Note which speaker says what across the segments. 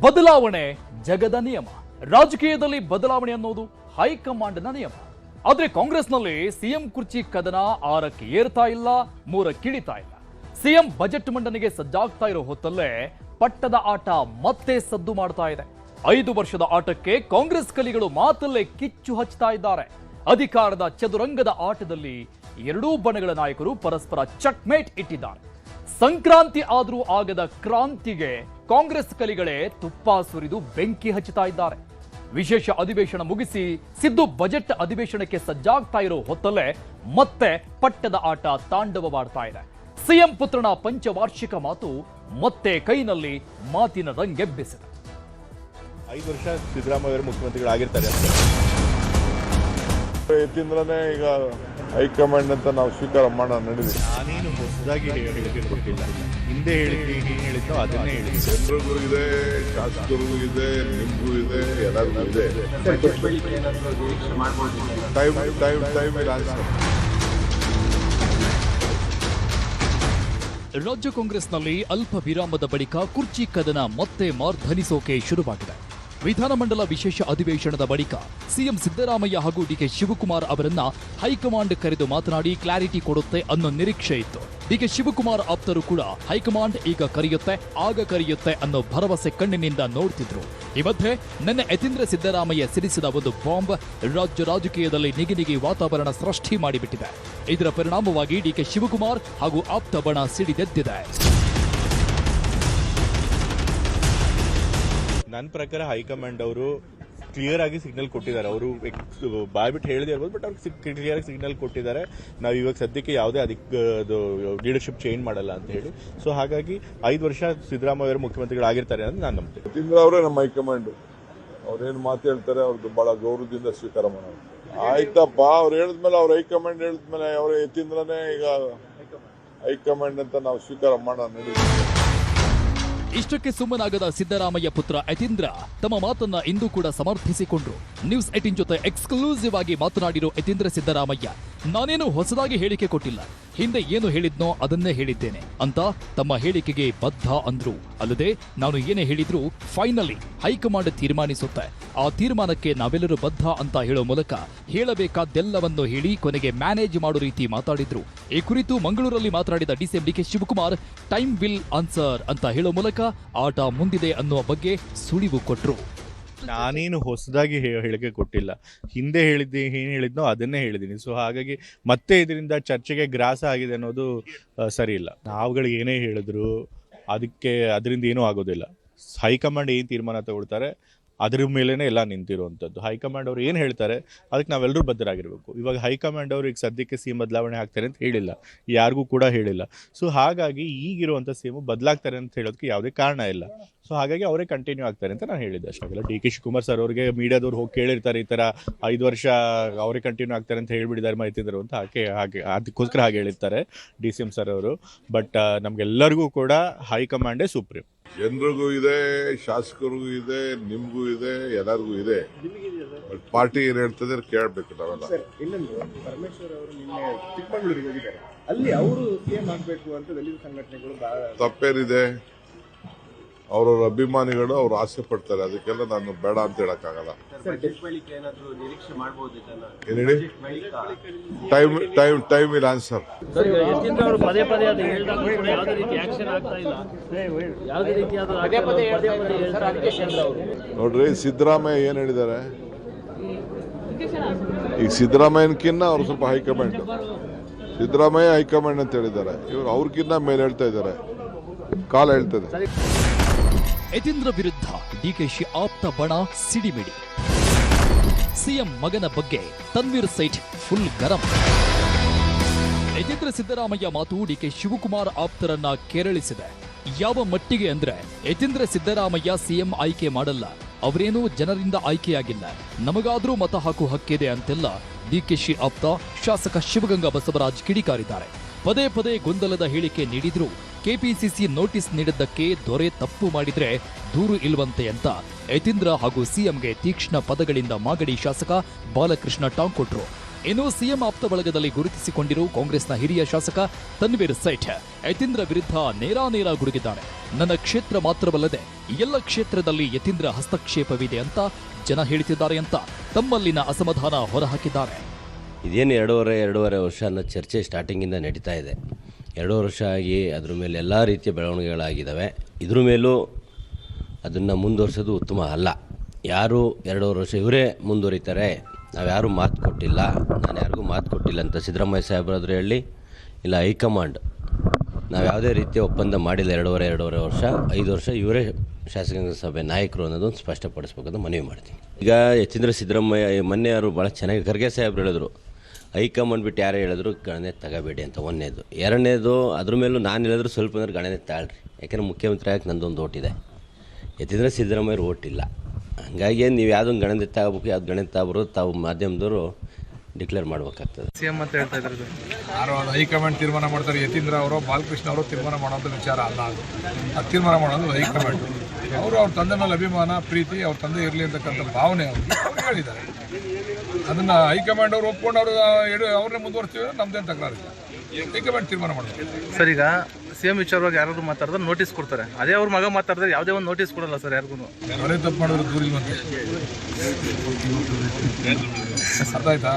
Speaker 1: ಬದಲಾವಣೆ ಜಗದ ನಿಯಮ. ರಾಜಕೀಯದಲ್ಲಿ ಬದಲಾವಣೆ ಅನ್ನೋದು ಹೈಕಮಾಂಡ್ನ ನಿಯಮ. ಆದ್ರೆ ಕಾಂಗ್ರೆಸ್ನಲ್ಲಿ ಸಿಎಂ ಕುರ್ಚಿ ಕದನ 6ಕ್ಕೆ ಏರ್ತಾ ಇಲ್ಲ, 3ಕ್ಕೆ ಇಳಿತಾ ಇಲ್ಲ. ಸಿಎಂ ಬಜೆಟ್ ಮಂಡನೆಗೆ ಸಜ್ಜಾಗ್ತಾ ಇರೋ ಹೊತ್ತಲ್ಲೇ ಪಟ್ಟದ ಆಟ ಮತ್ತೆ ಸದ್ದು ಮಾಡ್ತಾ ಇದೆ. 5 ವರ್ಷದ ಆಟಕ್ಕೆ ಕಾಂಗ್ರೆಸ್ ಕಲಿಗಳು ಮಾತಲ್ಲೇ ಕಿಚ್ಚು ಹಚ್ತಾ ಇದ್ದಾರೆ. ಅಧಿಕಾರದ ಚದುರಂಗದ ಆಟದಲ್ಲಿ ಎರಡೂ ಬಣಗಳ ನಾಯಕರು ಪರಸ್ಪರ ಚೆಕ್ಮೇಟ್ ಇಟ್ಟಿದ್ದಾರೆ. ಸಂಕ್ರಾಂತಿ ಆದ್ರೂ ಆಗದ ಕ್ರಾಂತಿಗೆ ಕಾಂಗ್ರೆಸ್ ಕಲಿಗಳೇ ತುಪ್ಪ ಸುರಿದು ಬೆಂಕಿ ಹಚ್ಚುತ್ತಾ ಇದ್ದಾರೆ. ವಿಶೇಷ ಅಧಿವೇಶನ ಮುಗಿಸಿ ಸಿದ್ದು ಬಜೆಟ್ ಅಧಿವೇಶನಕ್ಕೆ ಸಜ್ಜಾಗ್ತಾ ಇರೋ ಹೊತ್ತಲ್ಲೇ ಮತ್ತೆ ಪಟ್ಟದ ಆಟ ತಾಂಡವವಾಡ್ತಾ ಇದೆ. ಸಿಎಂ ಪುತ್ರನ ಪಂಚವಾರ್ಷಿಕ ಮಾತು ಮತ್ತೆ ಕೈನಲ್ಲಿ ಮಾತಿನ ರಂಗೆಬ್ಬಿಸಿದೆ.
Speaker 2: 5 ವರ್ಷ ಸಿದ್ದರಾಮಯ್ಯ ಮುಖ್ಯಮಂತ್ರಿಗಳಾಗಿರ್ತಾರೆ ಅಂತ
Speaker 3: ಎತ್ತಿಂದ್ರನೇ ಈಗ ಹೈಕಮಾಂಡ್ ಅಂತ ನಾವು ಸ್ವೀಕಾರ ಮಾಡೋಣ ನಡೆದಿದೆ.
Speaker 2: ನಾನೇನು ಹೊಸದಾಗಿ ಹೇಳಿಕೆ ಕೊಟ್ಟಿಲ್ಲ, ಹಿಂದೆ ಹೇಳಿದ್ದೋ ಅದನ್ನೇ ಹೇಳಿದ್ದೆ.
Speaker 3: ಜನರಿಗೂ ಇದೆ, ಶಾಸಕರಿಗೂ ಇದೆ, ನಿಮಗೂ ಇದೆ, ಎಲ್ಲರಿಗೂ ಇದೆ. ಟೈಮ್
Speaker 1: ರಾಜ್ಯ ಕಾಂಗ್ರೆಸ್ನಲ್ಲಿ ಅಲ್ಪ ವಿರಾಮದ ಬಳಿಕ ಕುರ್ಚಿ ಕದನ ಮತ್ತೆ ಮಾರ್ಧನಿಸೋಕೆ ಶುರುವಾಗಿದೆ. ವಿಧಾನಮಂಡಲ ವಿಶೇಷ ಅಧಿವೇಶನದ ಬಳಿಕ ಸಿಎಂ ಸಿದ್ದರಾಮಯ್ಯ ಹಾಗೂ ಡಿಕೆ ಶಿವಕುಮಾರ್ ಅವರನ್ನ ಹೈಕಮಾಂಡ್ ಕರೆದು ಮಾತನಾಡಿ ಕ್ಲಾರಿಟಿ ಕೊಡುತ್ತೆ ಅನ್ನೋ ನಿರೀಕ್ಷೆ ಇತ್ತು. ಡಿಕೆ ಶಿವಕುಮಾರ್ ಆಪ್ತರು ಕೂಡ ಹೈಕಮಾಂಡ್ ಈಗ ಕರೆಯುತ್ತೆ, ಆಗ ಕರೆಯುತ್ತೆ ಅನ್ನೋ ಭರವಸೆ ಕಣ್ಣಿನಿಂದ ನೋಡ್ತಿದ್ರು. ಈ ಮಧ್ಯೆ ನಿನ್ನೆ ಯತೀಂದ್ರ ಸಿದ್ದರಾಮಯ್ಯ ಸಿಡಿಸಿದ ಒಂದು ಬಾಂಬ್ ರಾಜ್ಯ ರಾಜಕೀಯದಲ್ಲಿ ನಿಗಿನಿಗಿ ವಾತಾವರಣ ಸೃಷ್ಟಿ ಮಾಡಿಬಿಟ್ಟಿದೆ. ಇದರ ಪರಿಣಾಮವಾಗಿ ಡಿಕೆ ಶಿವಕುಮಾರ್ ಹಾಗೂ ಆಪ್ತ ಬಣ ಸಿಡಿದೆದ್ದಿದೆ.
Speaker 2: ನನ್ನ ಪ್ರಕಾರ ಹೈಕಮಾಂಡ್ ಅವರು ಕ್ಲಿಯರ್ ಆಗಿ ಸಿಗ್ನಲ್ ಕೊಟ್ಟಿದ್ದಾರೆ. ಅವರು ಬಾಯ್ಬಿಟ್ಟು ಹೇಳಿದೆ ಇರ್ಬೋದು, ಬಟ್ ಅವ್ರಿಗೆ ಕ್ಲಿಯರ್ ಆಗಿ ಸಿಗ್ನಲ್ ಕೊಟ್ಟಿದ್ದಾರೆ. ನಾವು ಇವಾಗ ಸದ್ಯಕ್ಕೆ ಯಾವುದೇ ಲೀಡರ್ಶಿಪ್ ಚೇಂಜ್ ಮಾಡಲ್ಲ ಅಂತ ಹೇಳಿ. ಸೊ ಹಾಗಾಗಿ 5 ವರ್ಷ ಸಿದ್ದರಾಮಯ್ಯ ಅವರು ಮುಖ್ಯಮಂತ್ರಿಗಳಾಗಿರ್ತಾರೆ ಅಂತ ನಾನು ನಂಬ್ತೀನಿ.
Speaker 3: ಯತೀಂದ್ರ ಅವರೇ ನಮ್ಮ ಹೈಕಮಾಂಡ್. ಅವ್ರೇನು ಮಾತು ಹೇಳ್ತಾರೆ ಅವ್ರದ್ದು ಬಹಳ ಗೌರವದಿಂದ ಸ್ವೀಕಾರ ಮಾಡೋಣ. ಆಯ್ತಪ್ಪ, ಅವ್ರು ಹೇಳಿದ್ಮೇಲೆ ಅವ್ರ ಹೈಕಮಾಂಡ್ ಹೇಳಿದ್ಮೇಲೆ ಅವ್ರ ಯತೀಂದ್ರನೇ ಈಗ ಹೈಕಮಾಂಡ್ ಅಂತ ನಾವು ಸ್ವೀಕಾರ ಮಾಡೋಣ ನಡೆದಿದೆ.
Speaker 1: ಇಷ್ಟಕ್ಕೆ ಸುಮ್ಮನಾಗದ ಸಿದ್ದರಾಮಯ್ಯ ಪುತ್ರ ಯತೀಂದ್ರ ತಮ್ಮ ಮಾತನ್ನ ಇಂದು ಕೂಡ ಸಮರ್ಥಿಸಿಕೊಂಡ್ರು. ನ್ಯೂಸ್ 18 ಜೊತೆ ಎಕ್ಸ್ಕ್ಲೂಸಿವ್ ಆಗಿ ಮಾತನಾಡಿರೋ ಯತೀಂದ್ರ ಸಿದ್ದರಾಮಯ್ಯ, ನಾನೇನು ಹೊಸದಾಗಿ ಹೇಳಿಕೆ ಕೊಟ್ಟಿಲ್ಲ, ಹಿಂದೆ ಏನು ಹೇಳಿದ್ನೋ ಅದನ್ನೇ ಹೇಳಿದ್ದೇನೆ ಅಂತ ತಮ್ಮ ಹೇಳಿಕೆಗೆ ಬದ್ಧ ಅಂದ್ರು. ಅಲ್ಲದೆ ನಾನು ಏನೇ ಹೇಳಿದ್ರು ಫೈನಲಿ ಹೈಕಮಾಂಡ್ ತೀರ್ಮಾನಿಸುತ್ತೆ, ಆ ತೀರ್ಮಾನಕ್ಕೆ ನಾವೆಲ್ಲರೂ ಬದ್ಧ ಅಂತ ಹೇಳೋ ಮೂಲಕ ಹೇಳಬೇಕಾದ್ದೆಲ್ಲವನ್ನು ಹೇಳಿ ಕೊನೆಗೆ ಮ್ಯಾನೇಜ್ ಮಾಡೋ ರೀತಿ ಮಾತಾಡಿದ್ರು. ಈ ಕುರಿತು ಮಂಗಳೂರಲ್ಲಿ ಮಾತನಾಡಿದ DK Shivakumar time will answer ಅಂತ ಹೇಳೋ ಮೂಲಕ ಆಟ ಮುಂದಿದೆ ಅನ್ನುವ ಬಗ್ಗೆ ಸುಳಿವು ಕೊಟ್ರು.
Speaker 2: ನಾನೇನು ಹೊಸದಾಗಿ ಹೇಳಿಕೆ ಕೊಟ್ಟಿಲ್ಲ, ಹಿಂದೆ ಏನ್ ಹೇಳಿದ್ನೋ ಅದನ್ನೇ ಹೇಳಿದ್ದೀನಿ. ಸೊ ಹಾಗಾಗಿ ಮತ್ತೆ ಇದರಿಂದ ಚರ್ಚೆಗೆ ಗ್ರಾಸ ಆಗಿದೆ ಅನ್ನೋದು ಸರಿ ಇಲ್ಲ. ನಾವುಗಳು ಏನೇ ಹೇಳಿದ್ರು ಅದರಿಂದ ಏನೂ ಆಗೋದಿಲ್ಲ. ಹೈಕಮಾಂಡ್ ಏನು ತೀರ್ಮಾನ ತಗೊಳ್ತಾರೆ ಅದ್ರ ಮೇಲೇನೆ ಎಲ್ಲ ನಿಂತಿರುವಂಥದ್ದು. ಹೈಕಮಾಂಡ್ ಅವ್ರು ಏನು ಹೇಳ್ತಾರೆ ಅದಕ್ಕೆ ನಾವೆಲ್ಲರೂ ಬದ್ಧರಾಗಿರ್ಬೇಕು. ಇವಾಗ ಹೈಕಮಾಂಡ್ ಅವರು ಈಗ ಸದ್ಯಕ್ಕೆ ಸಿಎಂ ಬದಲಾವಣೆ ಆಗ್ತಾರೆ ಅಂತ ಹೇಳಿಲ್ಲ, ಯಾರಿಗೂ ಕೂಡ ಹೇಳಿಲ್ಲ. ಸೊ ಹಾಗಾಗಿ ಈಗಿರುವಂಥ ಸಿಎಂ ಬದಲಾಗ್ತಾರೆ ಅಂತ ಹೇಳೋದಕ್ಕೆ ಯಾವುದೇ ಕಾರಣ ಇಲ್ಲ. ಸೊ ಹಾಗಾಗಿ ಅವರೇ ಕಂಟಿನ್ಯೂ ಆಗ್ತಾರೆ ಅಂತ ನಾನು ಹೇಳಿದ್ದೆ ಅಷ್ಟಾಗಲ್ಲ. ಡಿಕೆ ಶಿವಕುಮಾರ್ ಸರ್ ಅವ್ರಿಗೆ ಮೀಡಿಯಾದವ್ರು ಹೋಗಿ ಕೇಳಿರ್ತಾರೆ, ಈ ಥರ 5 ವರ್ಷ ಅವರೇ ಕಂಟಿನ್ಯೂ ಆಗ್ತಾರೆ ಅಂತ ಹೇಳಿಬಿಟ್ಟಿದ್ದಾರೆ ಮಾಹಿತಿದ್ರು ಅಂತ. ಹಾಗೆ ಅದಕ್ಕೋಸ್ಕರ ಹಾಗೆ ಹೇಳಿರ್ತಾರೆ DCM ಸರ್ ಅವರು. ಬಟ್ ನಮ್ಗೆಲ್ಲರಿಗೂ ಕೂಡ ಹೈಕಮಾಂಡೇ ಸುಪ್ರೀಂ.
Speaker 3: ಜನರಿಗೂ ಇದೆ, ಶಾಸಕರಿಗೂ ಇದೆ, ನಿಮ್ಗೂ ಇದೆ, ಎಲ್ಲರಿಗೂ ಇದೆ. ಬಟ್ ಪಾರ್ಟಿ ಏನ್ ಹೇಳ್ತದೆ ಕೇಳಬೇಕು ನಾವೆಲ್ಲ.
Speaker 4: ಪರಮೇಶ್ವರ್ ಅವರು ನಿನ್ನೆ ಚಿಕ್ಕಮಗಳೂರಿಗೆ ಹೋಗಿದ್ದಾರೆ, ಅಲ್ಲಿ ಅವರು ಸಿಎಂ ಆಗಬೇಕು ಅಂತ ದಲಿತ ಸಂಘಟನೆಗಳು
Speaker 3: ತಪ್ಪೇನಿದೆ. ಅವರವರ ಅಭಿಮಾನಿಗಳು ಅವ್ರು ಆಸೆ ಪಡ್ತಾರೆ, ಅದಕ್ಕೆಲ್ಲ ನಾನು ಬೇಡ ಅಂತ ಹೇಳಕ್ಕಾಗಲ್ಲ. Time will answer. ನೋಡ್ರಿ, ಸಿದ್ದರಾಮಯ್ಯ ಏನ್ ಹೇಳಿದ್ದಾರೆ, ಈಗ ಸಿದ್ದರಾಮಯ್ಯನಕಿನ್ನ ಅವ್ರು ಸ್ವಲ್ಪ ಹೈಕಮಾಂಡ್, ಸಿದ್ದರಾಮಯ್ಯ ಹೈಕಮಾಂಡ್ ಅಂತ ಹೇಳಿದ್ದಾರೆ. ಇವ್ರು ಅವ್ರಿಗಿನ್ನ ಮೇಲೆ ಹೇಳ್ತಾ ಇದ್ದಾರೆ, ಕಾಲ ಹೇಳ್ತದೆ.
Speaker 1: ಯತೀಂದ್ರ ವಿರುದ್ಧ ಡಿಕೆಶಿ ಆಪ್ತ ಬಣ ಸಿಡಿಮಿಡಿ. ಸಿಎಂ ಮಗನ ಬಗ್ಗೆ ತನ್ವೀರ್ ಸೇಠ್ ಫುಲ್ ಗರಂ. ಯತೀಂದ್ರ ಸಿದ್ದರಾಮಯ್ಯ ಮಾತು ಡಿಕೆ ಶಿವಕುಮಾರ್ ಆಪ್ತರನ್ನ ಕೆರಳಿಸಿದೆ. ಯಾವ ಮಟ್ಟಿಗೆ ಅಂದ್ರೆ, ಯತೀಂದ್ರ ಸಿದ್ದರಾಮಯ್ಯ ಸಿಎಂ ಆಯ್ಕೆ ಮಾಡಲ್ಲ, ಅವರೇನೂ ಜನರಿಂದ ಆಯ್ಕೆಯಾಗಿಲ್ಲ, ನಮಗಾದ್ರೂ ಮತ ಹಾಕು ಹಕ್ಕಿದೆ ಅಂತೆಲ್ಲ ಡಿಕೆಶಿ ಆಪ್ತ ಶಾಸಕ ಶಿವಗಂಗಾ ಬಸವರಾಜ್ ಕಿಡಿಕಾರಿದ್ದಾರೆ. ಪದೇ ಪದೇ ಗೊಂದಲದ ಹೇಳಿಕೆ ನೀಡಿದ್ರು. ಕೆಪಿಸಿಸಿ ನೋಟಿಸ್ ನೀಡಿದ್ದಕ್ಕೆ ದೊರೆ ತಪ್ಪು ಮಾಡಿದ್ರೆ ದೂರು ಇಲ್ವಂತೆ ಅಂತ ಯತೀಂದ್ರ ಹಾಗೂ ಸಿಎಂಗೆ ತೀಕ್ಷ್ಣ ಪದಗಳಿಂದ ಮಾಗಡಿ ಶಾಸಕ ಬಾಲಕೃಷ್ಣ ಟಾಂಗ್ ಕೊಟ್ರು. ಇನ್ನು ಸಿಎಂ ಆಪ್ತ ಬಳಗದಲ್ಲಿ ಗುರುತಿಸಿಕೊಂಡಿರುವ ಕಾಂಗ್ರೆಸ್ನ ಹಿರಿಯ ಶಾಸಕ ತನ್ವೀರ್ ಸೇಠ್ ಯತೀಂದ್ರ ವಿರುದ್ಧ ನೇರಾನೇರ ಗುಡುಗಿದ್ದಾರೆ. ನನ್ನ ಕ್ಷೇತ್ರ ಮಾತ್ರವಲ್ಲದೆ ಎಲ್ಲ ಕ್ಷೇತ್ರದಲ್ಲಿ ಯತೀಂದ್ರ ಹಸ್ತಕ್ಷೇಪವಿದೆ ಅಂತ ಜನ ಹೇಳ್ತಿದ್ದಾರೆ ಅಂತ ತಮ್ಮಲ್ಲಿನ ಅಸಮಾಧಾನ ಹೊರಹಾಕಿದ್ದಾರೆ.
Speaker 5: ಇದೇನು ಎರಡೂವರೆ ವರ್ಷ ಅನ್ನೋ ಚರ್ಚೆ ಸ್ಟಾರ್ಟಿಂಗಿಂದ ನಡೀತಾ ಇದೆ. 2 ವರ್ಷ ಆಗಿ ಅದ್ರ ಮೇಲೆ ಎಲ್ಲ ರೀತಿಯ ಬೆಳವಣಿಗೆಗಳಾಗಿದ್ದಾವೆ. ಇದ್ರ ಮೇಲೂ ಅದನ್ನು ಮುಂದುವರ್ಸೋದು ಉತ್ತಮ ಅಲ್ಲ. ಯಾರು 2 ವರ್ಷ ಇವರೇ ಮುಂದುವರಿತಾರೆ, ನಾವು ಯಾರೂ ಮಾತು ಕೊಟ್ಟಿಲ್ಲ, ನಾನು ಯಾರಿಗೂ ಮಾತು ಕೊಟ್ಟಿಲ್ಲ ಅಂತ ಸಿದ್ದರಾಮಯ್ಯ ಸಾಹೇಬರಾದರೂ ಹೇಳಿ, ಇಲ್ಲ ಹೈಕಮಾಂಡ್ ನಾವು ಯಾವುದೇ ರೀತಿಯ ಒಪ್ಪಂದ ಮಾಡಿಲ್ಲ. ಎರಡೂವರೆ ವರ್ಷ 5 ವರ್ಷ ಇವರೇ ಶಾಸಕಾಂಗ ಸಭೆ ನಾಯಕರು ಅನ್ನೋದನ್ನು ಸ್ಪಷ್ಟಪಡಿಸ್ಬೇಕಂತ ಮನವಿ ಮಾಡ್ತೀನಿ. ಈಗ ಯತೀಂದ್ರ ಸಿದ್ದರಾಮಯ್ಯ ಮೊನ್ನೆ ಅವರು ಭಾಳ ಚೆನ್ನಾಗಿ ಖರ್ಗೆ ಸಾಹೇಬ್ರು ಹೇಳಿದ್ರು, ಹೈಕಮಾಂಡ್ ಬಿಟ್ಟು ಯಾರೇ ಹೇಳಿದ್ರು ಗಣನೆ ತಗೋಬೇಡಿ ಅಂತ. ಒಂದನೇದು. ಎರಡನೇದು, ಅದ್ರ ಮೇಲೂ ನಾನು ಹೇಳಿದ್ರು ಸ್ವಲ್ಪ ಅಂದ್ರೆ ಗಣನೆ ತಾಳ್ರಿ, ಯಾಕೆಂದರೆ ಮುಖ್ಯಮಂತ್ರಿ ಆಗಿ ನಂದೊಂದು ಓಟಿದೆ, ಯತೀಂದ್ರ ಸಿದ್ದರಾಮಯ್ಯರು ಓಟಿಲ್ಲ. ಹಂಗಾಗಿ ನೀವು ಯಾವುದೊಂದು ಗಣನೆ ತಗೋಬೇಕು, ಯಾವ್ದು ಗಣನೆ ತಗೋಬರೋದು ತಾವು ಮಾಧ್ಯಮದವರು ಡಿಕ್ಲೇರ್ ಮಾಡಬೇಕಾಗ್ತದೆ.
Speaker 6: ಸಿಎಂ ಅಂತ ಹೇಳ್ತಾ ಇದ್ದಾರೆ.
Speaker 7: ಯಾರು ಅದು ಹೈಕಮಾಂಡ್ ತೀರ್ಮಾನ ಮಾಡ್ತಾರೆ. ಯತೀಂದ್ರ ಅವರು ಬಾಲಕೃಷ್ಣ ಅವರು ತೀರ್ಮಾನ ಮಾಡೋಂಥ ವಿಚಾರ ಅಲ್ಲ. ಅದು ತೀರ್ಮಾನ ಮಾಡೋದು ಹೈಕಮಾಂಡ್. ಅವರು ಅವ್ರ ತಂದೆ ಮೇಲೆ ಅಭಿಮಾನ, ಪ್ರೀತಿ, ಅವ್ರ ತಂದೆ ಇರಲಿ ಅಂತಕ್ಕಂಥ ಭಾವನೆ ಅವ್ರು ಹೇಳಿದ್ದಾರೆ. ಅದನ್ನು ಹೈಕಮಾಂಡ್ ಅವರು ಒಪ್ಕೊಂಡು ಅವ್ರನ್ನೇ ಮುಂದುವರ್ಸ್ತೀವಿ, ನಮ್ದೇನು ತಕರಾರಿಲ್ಲ. ಹೈಕಮಾಂಡ್ ತೀರ್ಮಾನ ಮಾಡೋದು.
Speaker 6: ಸರ್, ಈಗ ಸಿಎಂ ವಿಚಾರವಾಗಿ ಯಾರಾದ್ರು ಮಾತಾಡಿದ್ರೆ ನೋಟಿಸ್ ಕೊಡ್ತಾರೆ. ಅದೇ ಅವ್ರ ಮಗ ಮಾತಾಡಿದ್ರೆ ಯಾವುದೇ ಒಂದು ನೋಟಿಸ್ ಕೊಡಲ್ಲ ಸರ್ ಯಾರಿಗೂ.
Speaker 7: ಅವರೇ ತಪ್ಪು ಮಾಡಿದ್ರು ದೂರಿಲ್ವಂತೆ. ಅರ್ಥ ಆಯ್ತಾ?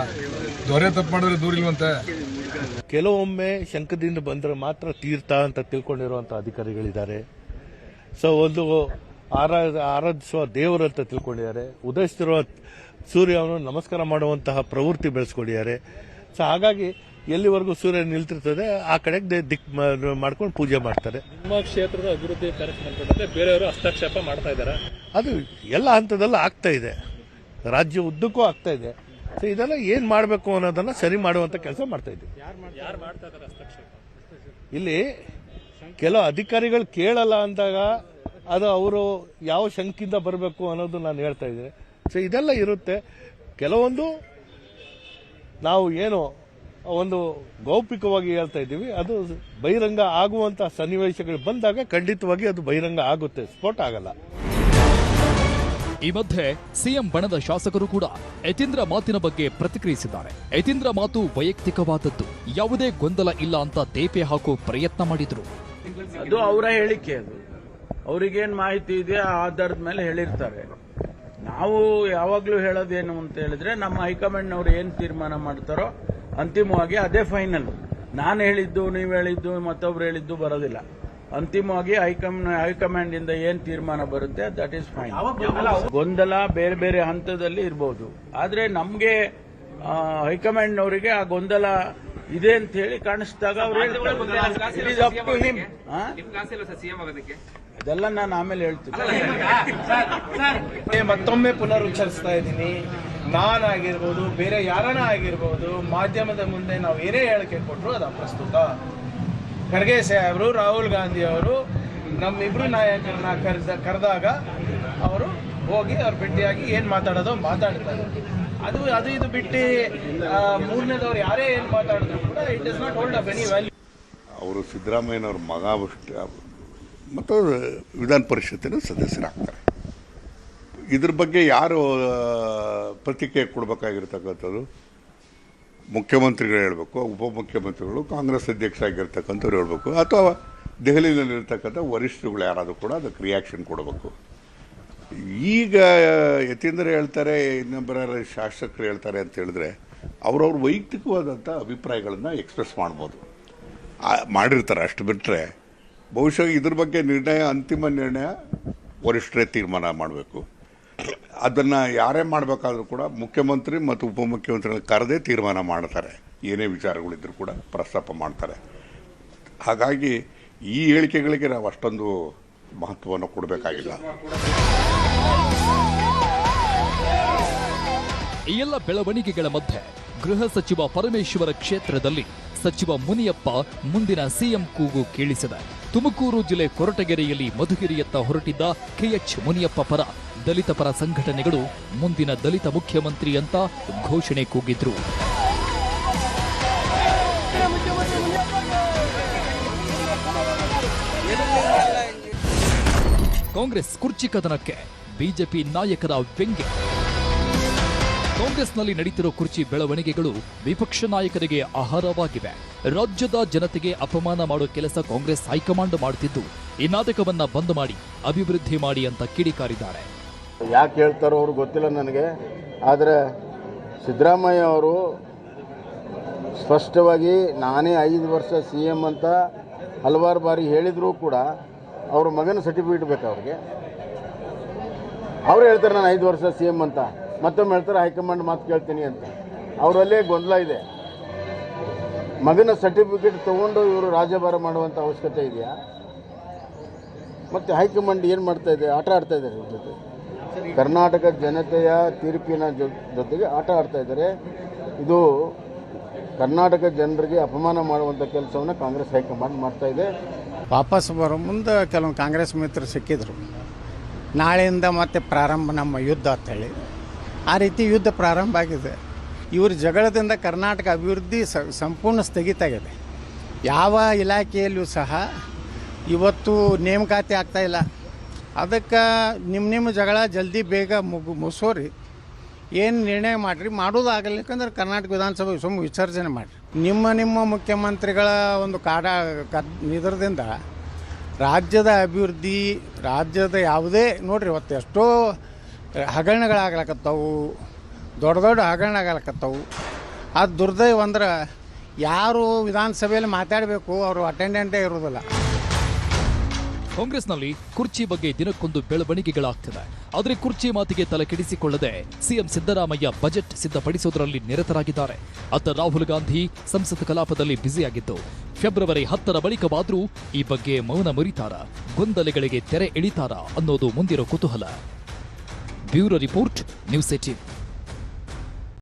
Speaker 7: ದೊರೆ ತಪ್ಪು ಮಾಡಿದ್ರೆ ದೂರಿಲ್ವಂತೆ.
Speaker 8: ಕೆಲವೊಮ್ಮೆ ಶಂಕದಿಂದ ಬಂದರೆ ಮಾತ್ರ ತೀರ್ಥ ಅಂತ ತಿಳ್ಕೊಂಡಿರುವಂಥ ಅಧಿಕಾರಿಗಳಿದ್ದಾರೆ. ಸೊ ಒಂದು ಆರಾಧಿಸುವ ದೇವರಂತ ತಿಳ್ಕೊಂಡಿದ್ದಾರೆ. ಉದಯಿಸ್ತಿರುವ ಸೂರ್ಯವನ್ನು ನಮಸ್ಕಾರ ಮಾಡುವಂತಹ ಪ್ರವೃತ್ತಿ ಬೆಳೆಸ್ಕೊಂಡಿದ್ದಾರೆ. ಸೊ ಹಾಗಾಗಿ ಎಲ್ಲಿವರೆಗೂ ಸೂರ್ಯ ನಿಲ್ತಿರ್ತದೆ ಆ ಕಡೆಗೆ ದಿಕ್ ಮಾಡ್ಕೊಂಡು ಪೂಜೆ ಮಾಡ್ತಾರೆ.
Speaker 9: ನಿಮ್ಮ ಕ್ಷೇತ್ರದ ಅಭಿವೃದ್ಧಿ ಕಾರ್ಯಕ್ರಮ ಬೇರೆಯವರು ಹಸ್ತಕ್ಷೇಪ ಮಾಡ್ತಾ ಇದ್ದಾರೆ.
Speaker 8: ಅದು ಎಲ್ಲ ಹಂತದಲ್ಲೂ ಆಗ್ತಾ ಇದೆ, ರಾಜ್ಯ ಉದ್ದಕ್ಕೂ ಆಗ್ತಾ ಇದೆ. ಸೊ ಇದೆಲ್ಲ ಏನು ಮಾಡಬೇಕು ಅನ್ನೋದನ್ನ ಸರಿ ಮಾಡುವಂತ ಕೆಲಸ ಮಾಡ್ತಾ ಇದ್ದೀವಿ. ಇಲ್ಲಿ ಕೆಲವು ಅಧಿಕಾರಿಗಳು ಕೇಳಲ್ಲ ಅಂದಾಗ ಅದು ಅವರು ಯಾವ ಶಂಕಿಂದ ಬರಬೇಕು ಅನ್ನೋದು ನಾನು ಹೇಳ್ತಾ ಇದ್ದೀನಿ. ಸೊ ಇದೆಲ್ಲ ಇರುತ್ತೆ. ಕೆಲವೊಂದು ನಾವು ಏನು ಒಂದು ಗೌಪ್ಯವಾಗಿ ಹೇಳ್ತಾ ಇದ್ದೀವಿ, ಅದು ಬಹಿರಂಗ ಆಗುವಂತಹ ಸನ್ನಿವೇಶಗಳು ಬಂದಾಗ ಖಂಡಿತವಾಗಿ ಅದು ಬಹಿರಂಗ ಆಗುತ್ತೆ, ಸ್ಫೋಟ ಆಗಲ್ಲ.
Speaker 1: ಈ ಮಧ್ಯೆ ಸಿಎಂ ಬಣದ ಶಾಸಕರು ಕೂಡ ಯತೀಂದ್ರ ಮಾತಿನ ಬಗ್ಗೆ ಪ್ರತಿಕ್ರಿಯಿಸಿದ್ದಾರೆ. ಯತೀಂದ್ರ ಮಾತು ವೈಯಕ್ತಿಕವಾದದ್ದು, ಯಾವುದೇ ಗೊಂದಲ ಇಲ್ಲ ಅಂತ ತೇಪೆ ಹಾಕೋ ಪ್ರಯತ್ನ ಮಾಡಿದ್ರು.
Speaker 10: ಅದು ಅವರ ಹೇಳಿಕೆ. ಅದು ಅವ್ರಿಗೇನು ಮಾಹಿತಿ ಇದೆ ಆ ಆಧಾರದ ಮೇಲೆ ಹೇಳಿರ್ತಾರೆ. ನಾವು ಯಾವಾಗಲೂ ಹೇಳೋದೇನು ಅಂತ ಹೇಳಿದ್ರೆ, ನಮ್ಮ ಹೈಕಮಾಂಡ್ನವ್ರು ಏನು ತೀರ್ಮಾನ ಮಾಡ್ತಾರೋ ಅಂತಿಮವಾಗಿ ಅದೇ ಫೈನಲ್. ನಾನು ಹೇಳಿದ್ದು, ನೀವು ಹೇಳಿದ್ದು, ಮತ್ತೊಬ್ರು ಹೇಳಿದ್ದು ಬರೋದಿಲ್ಲ. ಅಂತಿಮವಾಗಿ ಹೈಕಮಾಂಡ್ ಇಂದ ಏನ್ ತೀರ್ಮಾನ ಬರುತ್ತೆ ದಟ್ ಈಸ್ ಫೈನ್. ಗೊಂದಲ ಬೇರೆ ಬೇರೆ ಹಂತದಲ್ಲಿ ಇರಬಹುದು, ಆದ್ರೆ ನಮ್ಗೆ ಹೈಕಮಾಂಡ್ನವರಿಗೆ ಆ ಗೊಂದಲ ಇದೆ ಅಂತ ಹೇಳಿ ಕಾಣಿಸಿದಾಗ ಅವ್ರು ಅದೆಲ್ಲ ನಾನು ಆಮೇಲೆ ಹೇಳ್ತೀನಿ.
Speaker 11: ಮತ್ತೊಮ್ಮೆ ಪುನರುಚ್ಚರಿಸ್ತಾ ಇದ್ದೀನಿ, ನಾನಾಗಿರ್ಬೋದು, ಬೇರೆ ಯಾರನ್ನ ಆಗಿರ್ಬೋದು, ಮಾಧ್ಯಮದ ಮುಂದೆ ನಾವು ಏನೇ ಹೇಳಿಕೆ ಕೊಟ್ಟರು ಅದು ಅಪ್ರಸ್ತುತ. ಖರ್ಗೆ ಸಾಹೇಬರು, ರಾಹುಲ್ ಗಾಂಧಿ ಅವರು ನಮ್ಮಿಬ್ರು ನಾಯಕರನ್ನ ಕರೆದಾಗ ಅವರು ಹೋಗಿ ಅವ್ರು ಭೇಟಿಯಾಗಿ ಏನು ಮಾತಾಡೋದು ಮಾತಾಡ್ತಾರೆ. ಅದು ಇದು ಬಿಟ್ಟು ಮೂರನೇದವ್ರು ಯಾರೇ ಏನು ಮಾತಾಡಿದ್ರು ಕೂಡ it is not hold up any value.
Speaker 3: ಅವರು ಸಿದ್ದರಾಮಯ್ಯನವ್ರ ಮಗ ಮತ್ತು ವಿಧಾನ ಪರಿಷತ್ತಿನ ಸದಸ್ಯರಾಗ್ತಾರೆ. ಇದ್ರ ಬಗ್ಗೆ ಯಾರು ಪ್ರತಿಕ್ರಿಯೆ ಕೊಡಬೇಕಾಗಿರ್ತಕ್ಕಂಥದ್ದು ಮುಖ್ಯಮಂತ್ರಿಗಳು ಹೇಳಬೇಕು, ಉಪಮುಖ್ಯಮಂತ್ರಿಗಳು, ಕಾಂಗ್ರೆಸ್ ಅಧ್ಯಕ್ಷ ಆಗಿರ್ತಕ್ಕಂಥವ್ರು ಹೇಳಬೇಕು, ಅಥವಾ ದೆಹಲಿಯಲ್ಲಿರ್ತಕ್ಕಂಥ ವರಿಷ್ಠರುಗಳು ಯಾರಾದರೂ ಕೂಡ ಅದಕ್ಕೆ ರಿಯಾಕ್ಷನ್ ಕೊಡಬೇಕು. ಈಗ ಯತೀಂದ್ರ ಹೇಳ್ತಾರೆ, ಇನ್ನೊಬ್ಬರ ಶಾಸಕರು ಹೇಳ್ತಾರೆ ಅಂತ ಹೇಳಿದ್ರೆ ಅವ್ರವ್ರ ವೈಯಕ್ತಿಕವಾದಂಥ ಅಭಿಪ್ರಾಯಗಳನ್ನು ಎಕ್ಸ್ಪ್ರೆಸ್ ಮಾಡ್ಬೋದು, ಮಾಡಿರ್ತಾರೆ. ಅಷ್ಟು ಬಿಟ್ಟರೆ ಬಹುಶಃ ಇದ್ರ ಬಗ್ಗೆ ಅಂತಿಮ ನಿರ್ಣಯ ವರಿಷ್ಠರೇ ತೀರ್ಮಾನ ಮಾಡಬೇಕು. ಅದನ್ನು ಯಾರೇ ಮಾಡಬೇಕಾದ್ರೂ ಕೂಡ ಮುಖ್ಯಮಂತ್ರಿ ಮತ್ತು ಉಪಮುಖ್ಯಮಂತ್ರಿಗಳ ಕರೆದೇ ತೀರ್ಮಾನ ಮಾಡ್ತಾರೆ. ಏನೇ ವಿಚಾರಗಳಿದ್ರೂ ಕೂಡ ಪ್ರಸ್ತಾಪ ಮಾಡ್ತಾರೆ. ಹಾಗಾಗಿ ಈ ಹೇಳಿಕೆಗಳಿಗೆ ನಾವು ಅಷ್ಟೊಂದು ಮಹತ್ವವನ್ನು ಕೊಡಬೇಕಾಗಿಲ್ಲ.
Speaker 1: ಈ ಎಲ್ಲ ಬೆಳವಣಿಗೆಗಳ ಮಧ್ಯೆ ಗೃಹ ಸಚಿವ ಪರಮೇಶ್ವರ ಕ್ಷೇತ್ರದಲ್ಲಿ ಸಚಿವ ಮುನಿಯಪ್ಪ ಮುಂದಿನ ಸಿಎಂ ಕೂಗು ಕೇಳಿಸಿದೆ. ತುಮಕೂರು ಜಿಲ್ಲೆ ಕೊರಟಗೆರೆಯಲ್ಲಿ ಮಧುಗಿರಿಯತ್ತ ಹೊರಟಿದ್ದ ಕೆಎಚ್ ಮುನಿಯಪ್ಪ ಪರ ದಲಿತ ಪರ ಸಂಘಟನೆಗಳು ಮುಂದಿನ ದಲಿತ ಮುಖ್ಯಮಂತ್ರಿ ಅಂತ ಘೋಷಣೆ ಕೂಗಿದ್ರು. ಕಾಂಗ್ರೆಸ್ ಕುರ್ಚಿ ಕದನಕ್ಕೆ ಬಿಜೆಪಿ ನಾಯಕರ ವ್ಯಂಗ್ಯ. ಕಾಂಗ್ರೆಸ್ನಲ್ಲಿ ನಡೀತಿರೋ ಕುರ್ಚಿ ಬೆಳವಣಿಗೆಗಳು ವಿಪಕ್ಷ ನಾಯಕರಿಗೆ ಆಹಾರವಾಗಿವೆ. ರಾಜ್ಯದ ಜನತೆಗೆ ಅಪಮಾನ ಮಾಡೋ ಕೆಲಸ ಕಾಂಗ್ರೆಸ್ ಹೈಕಮಾಂಡ್ ಮಾಡುತ್ತಿದ್ದು, ಈ ನಾಟಕವನ್ನ ಬಂದ್ ಮಾಡಿ ಅಭಿವೃದ್ಧಿ ಮಾಡಿ ಅಂತ ಕಿಡಿಕಾರಿದ್ದಾರೆ.
Speaker 12: ಯಾಕೆ ಹೇಳ್ತಾರೋ ಅವ್ರು ಗೊತ್ತಿಲ್ಲ ನನಗೆ. ಆದರೆ ಸಿದ್ದರಾಮಯ್ಯ ಅವರು ಸ್ಪಷ್ಟವಾಗಿ ನಾನೇ 5 ವರ್ಷ CM ಅಂತ ಹಲವಾರು ಬಾರಿ ಹೇಳಿದರೂ ಕೂಡ ಅವ್ರ ಮಗನ ಸರ್ಟಿಫಿಕೇಟ್ ಬೇಕು ಅವ್ರಿಗೆ. ಅವ್ರು ಹೇಳ್ತಾರೆ ನಾನು 5 ವರ್ಷ CM ಅಂತ, ಮತ್ತೊಮ್ಮೆ ಹೇಳ್ತಾರೆ ಹೈಕಮಾಂಡ್ ಮಾತು ಕೇಳ್ತೀನಿ ಅಂತ. ಅವರಲ್ಲೇ ಗೊಂದಲ ಇದೆ. ಮಗನ ಸರ್ಟಿಫಿಕೇಟ್ ತೊಗೊಂಡು ಇವರು ರಾಜ್ಯಭಾರ ಮಾಡುವಂಥ ಅವಶ್ಯಕತೆ ಇದೆಯಾ? ಮತ್ತು ಹೈಕಮಾಂಡ್ ಏನು ಮಾಡ್ತಾ ಇದೆ? ಆಟ ಆಡ್ತಾ ಇದ್ದಾರೆ ಇವ್ರ ಜೊತೆ. ಕರ್ನಾಟಕ ಜನತೆಯ ತೀರ್ಪಿನ ಜೊತೆಗೆ ಆಟ ಆಡ್ತಾ ಇದ್ದಾರೆ. ಇದು ಕರ್ನಾಟಕ ಜನರಿಗೆ ಅಪಮಾನ ಮಾಡುವಂಥ ಕೆಲಸವನ್ನು ಕಾಂಗ್ರೆಸ್ ಹೈಕಮಾಂಡ್ ಮಾಡ್ತಾ ಇದೆ.
Speaker 13: ವಾಪಸ್ ಬರೋ ಮುಂದೆ ಕೆಲವು ಕಾಂಗ್ರೆಸ್ ಮಿತ್ರರು ಸಿಕ್ಕಿದ್ರು. ನಾಳೆಯಿಂದ ಮತ್ತೆ ಪ್ರಾರಂಭ ನಮ್ಮ ಯುದ್ಧ ಅಂತೇಳಿ ಆ ರೀತಿ ಯುದ್ಧ ಪ್ರಾರಂಭ ಆಗಿದೆ. ಇವ್ರ ಜಗಳದಿಂದ ಕರ್ನಾಟಕ ಅಭಿವೃದ್ಧಿ ಸಂಪೂರ್ಣ ಸ್ಥಗಿತ ಆಗಿದೆ. ಯಾವ ಇಲಾಖೆಯಲ್ಲೂ ಸಹ ಇವತ್ತು ನೇಮಕಾತಿ ಆಗ್ತಾಯಿಲ್ಲ. ಅದಕ್ಕೆ ನಿಮ್ಮ ಜಗಳ ಜಲ್ದಿ ಬೇಗ ಮುಗಿಸೋರಿ. ಏನು ನಿರ್ಣಯ ಮಾಡಿರಿ, ಮಾಡೋದಾಗಲಿಕ್ಕಂದ್ರೆ ಕರ್ನಾಟಕ ವಿಧಾನಸಭೆ ಸುಮ್ಮನೆ ವಿಸರ್ಜನೆ ಮಾಡಿರಿ. ನಿಮ್ಮ ಮುಖ್ಯಮಂತ್ರಿಗಳ ಒಂದು ಇದರದಿಂದ ರಾಜ್ಯದ ಅಭಿವೃದ್ಧಿ, ರಾಜ್ಯದ ಯಾವುದೇ ನೋಡ್ರಿ ಇವತ್ತು ಎಷ್ಟೋ ಹಗರಣಗಳಾಗ್ಲಕತ್ತವು, ದೊಡ್ಡ ಹಗರಣ ಆಗ್ಲಕತ್ತವು. ಅದು ದುರ್ದೈವ ಅಂದ್ರೆ ಯಾರು ವಿಧಾನಸಭೆಯಲ್ಲಿ ಮಾತಾಡಬೇಕು ಅವರು ಅಟೆಂಡೆಂಟೇ ಇರೋದಿಲ್ಲ.
Speaker 1: ಕಾಂಗ್ರೆಸ್ನಲ್ಲಿ ಕುರ್ಚಿ ಬಗ್ಗೆ ದಿನಕ್ಕೊಂದು ಬೆಳವಣಿಗೆಗಳಾಗ್ತಿದೆ. ಆದರೆ ಕುರ್ಚಿ ಮಾತಿಗೆ ತಲೆ ಕೆಡಿಸಿಕೊಳ್ಳದೆ ಸಿಎಂ ಸಿದ್ದರಾಮಯ್ಯ ಬಜೆಟ್ ಸಿದ್ಧಪಡಿಸುವುದರಲ್ಲಿ ನಿರತರಾಗಿದ್ದಾರೆ. ಅತ್ತ ರಾಹುಲ್ ಗಾಂಧಿ ಸಂಸತ್ ಕಲಾಪದಲ್ಲಿ ಬ್ಯುಸಿಯಾಗಿದ್ದು, ಫೆಬ್ರವರಿ 10ರ ಬಳಿಕವಾದರೂ ಈ ಬಗ್ಗೆ ಮೌನ ಮುರಿತಾರ, ಗೊಂದಲಗಳಿಗೆ ತೆರೆ ಎಳಿತಾರ ಅನ್ನೋದು ಮುಂದಿರೋ ಕುತೂಹಲ. Bureau report, news 18.